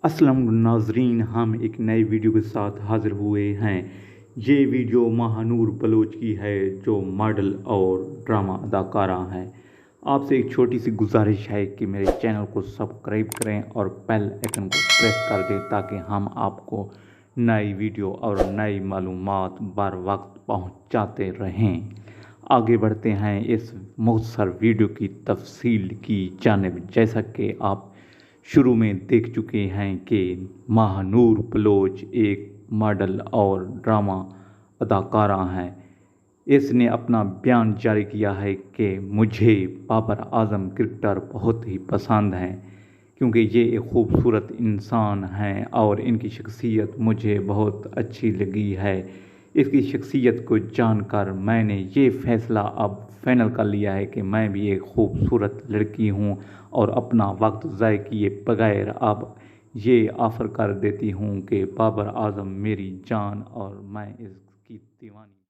अस्सलाम नाजरीन, हम एक नए वीडियो के साथ हाज़िर हुए हैं। ये वीडियो महानूर बलोच की है, जो मॉडल और ड्रामा अदाकारा हैं। आपसे एक छोटी सी गुजारिश है कि मेरे चैनल को सब्सक्राइब करें और बेल आइकन को प्रेस कर दें, ताकि हम आपको नई वीडियो और नई मालूमात बर वक्त पहुँचाते रहें। आगे बढ़ते हैं इस मुख्तसर वीडियो की तफसील की जानिब। जैसा कि आप शुरू में देख चुके हैं कि महानूर बलोच एक मॉडल और ड्रामा अदाकारा हैं। इसने अपना बयान जारी किया है कि मुझे बाबर आज़म क्रिकेटर बहुत ही पसंद हैं, क्योंकि ये एक खूबसूरत इंसान हैं और इनकी शख्सियत मुझे बहुत अच्छी लगी है। इसकी शख्सियत को जानकर मैंने ये फ़ैसला अब फ़ाइनल कर लिया है कि मैं भी एक खूबसूरत लड़की हूँ और अपना वक्त ज़ाय किए बगैर अब ये ऑफ़र कर देती हूँ कि बाबर आज़म मेरी जान और मैं इसकी दीवानी।